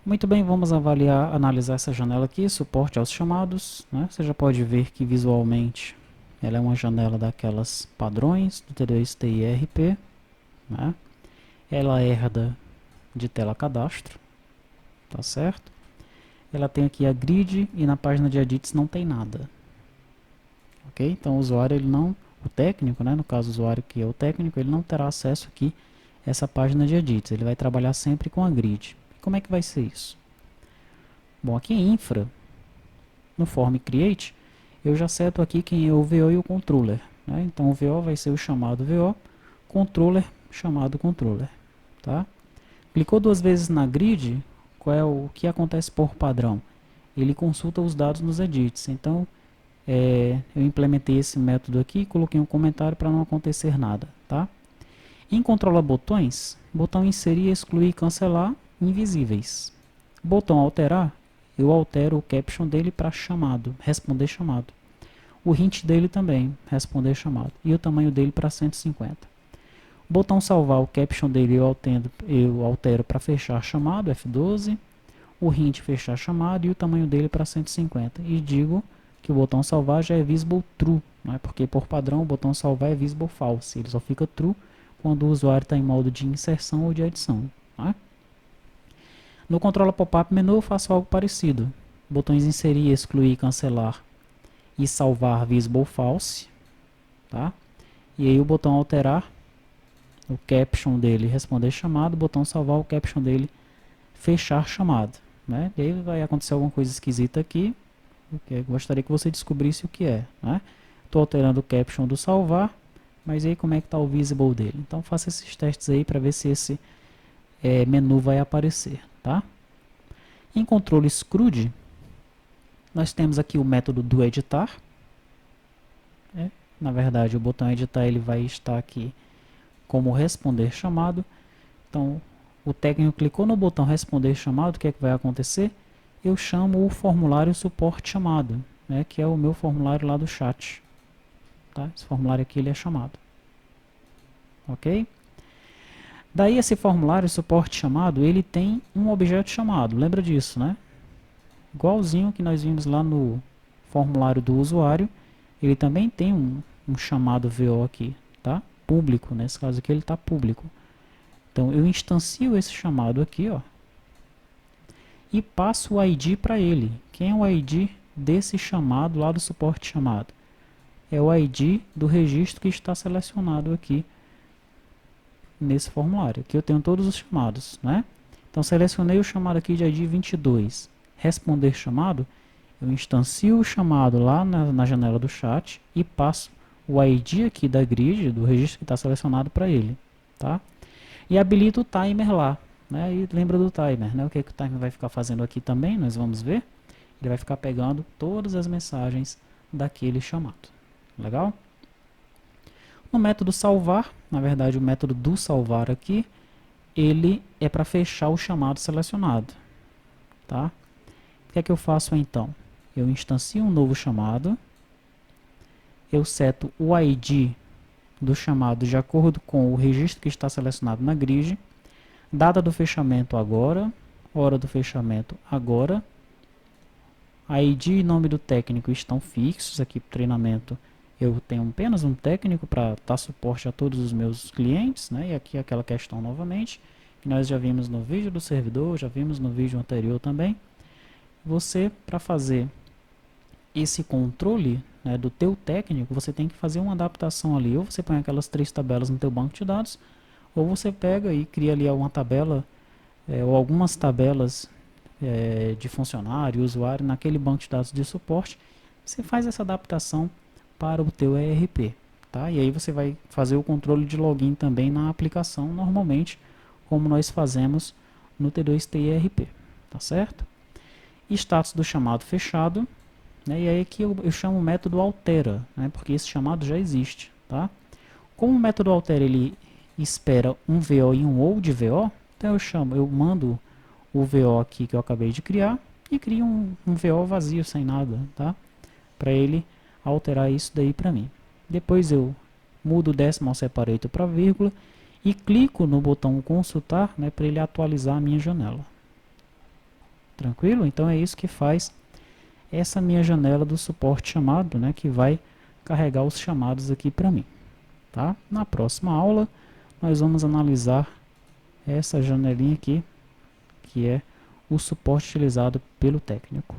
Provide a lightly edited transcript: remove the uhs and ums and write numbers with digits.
Muito bem, vamos analisar essa janela aqui, suporte aos chamados, né? Você já pode ver que visualmente ela é uma janela daquelas padrões do T2TI ERP, né? Ela herda de tela cadastro, tá certo? Ela tem aqui a grid e na página de edits não tem nada, ok? Então o usuário, ele não, o técnico, né? No caso o usuário que é o técnico, ele não terá acesso aqui a essa página de edits, ele vai trabalhar sempre com a grid. Como é que vai ser isso? Bom, aqui em infra, no form create, eu já seto aqui quem é o VO e o controller, né? Então o VO vai ser o chamado VO, controller chamado controller, tá? Clicou duas vezes na grid, qual é o que acontece por padrão? Ele consulta os dados nos edits. Então eu implementei esse método aqui e coloquei um comentário para não acontecer nada, tá? Em controla botões, botão inserir, excluir e cancelar invisíveis. Botão alterar, eu altero o caption dele para chamado, responder chamado. O hint dele também, responder chamado. E o tamanho dele para 150. Botão salvar, o caption dele eu altero para fechar chamado, F12. O hint fechar chamado e o tamanho dele para 150. E digo que o botão salvar já é visible true, né? Porque por padrão o botão salvar é visible false. Ele só fica true quando o usuário está em modo de inserção ou de adição, né? No controla pop-up menu eu faço algo parecido. Botões inserir, excluir, cancelar e salvar visible false, tá? E aí o botão alterar, o caption dele responder chamado, o botão salvar, o caption dele fechar chamado, né? E aí vai acontecer alguma coisa esquisita aqui, que eu gostaria que você descobrisse o que é, né? Estou alterando o caption do salvar, mas aí como é que está o visible dele? Então faça esses testes aí para ver se esse menu vai aparecer, tá? Em controle scrud, nós temos aqui o método do editar, né? Na verdade o botão editar ele vai estar aqui como responder chamado. Então o técnico clicou no botão responder chamado, o que é que vai acontecer? Eu chamo o formulário suporte chamado, né, que é o meu formulário lá do chat, tá? Esse formulário aqui ele é chamado, ok? Daí esse formulário suporte chamado, ele tem um objeto chamado, lembra disso, né? Igualzinho que nós vimos lá no formulário do usuário, ele também tem um chamado VO aqui, tá? Público, nesse caso aqui ele está público. Então eu instancio esse chamado aqui, ó, e passo o ID para ele. Quem é o ID desse chamado lá do suporte chamado? É o ID do registro que está selecionado aqui nesse formulário. Aqui eu tenho todos os chamados, né? Então selecionei o chamado aqui de ID 22. Responder chamado, eu instancio o chamado lá na janela do chat e passo o ID aqui da grid, do registro que está selecionado para ele, tá? E habilito o timer lá, né? E lembra do timer, né? O que o timer vai ficar fazendo aqui também, nós vamos ver. Ele vai ficar pegando todas as mensagens daquele chamado. Legal? No método salvar, na verdade o método do salvar aqui, ele é para fechar o chamado selecionado, tá? O que é que eu faço então? Eu instancio um novo chamado, eu seto o ID do chamado de acordo com o registro que está selecionado na grid, data do fechamento agora, hora do fechamento agora, ID e nome do técnico estão fixos, aqui para o treinamento eu tenho apenas um técnico para dar suporte a todos os meus clientes, né? E aqui aquela questão novamente, que nós já vimos no vídeo do servidor, já vimos no vídeo anterior também. Você, para fazer esse controle, né, do teu técnico, você tem que fazer uma adaptação ali, ou você põe aquelas 3 tabelas no teu banco de dados, ou você pega e cria ali uma tabela, ou algumas tabelas de funcionário, usuário, naquele banco de dados de suporte, você faz essa adaptação para o teu ERP, tá? E aí você vai fazer o controle de login também na aplicação, normalmente, como nós fazemos no T2TI ERP, tá certo? Status do chamado fechado, né? E aí aqui eu chamo o método altera, né? Porque esse chamado já existe, tá? Como o método altera ele espera um VO e um old VO, então eu mando o VO aqui que eu acabei de criar e crio um VO vazio sem nada, tá? Para ele alterar isso daí para mim. Depois eu mudo o decimal separator para vírgula e clico no botão consultar, né, para ele atualizar a minha janela. Tranquilo? Então é isso que faz essa minha janela do suporte chamado, né, que vai carregar os chamados aqui para mim. Tá? Na próxima aula, nós vamos analisar essa janelinha aqui, que é o suporte utilizado pelo técnico.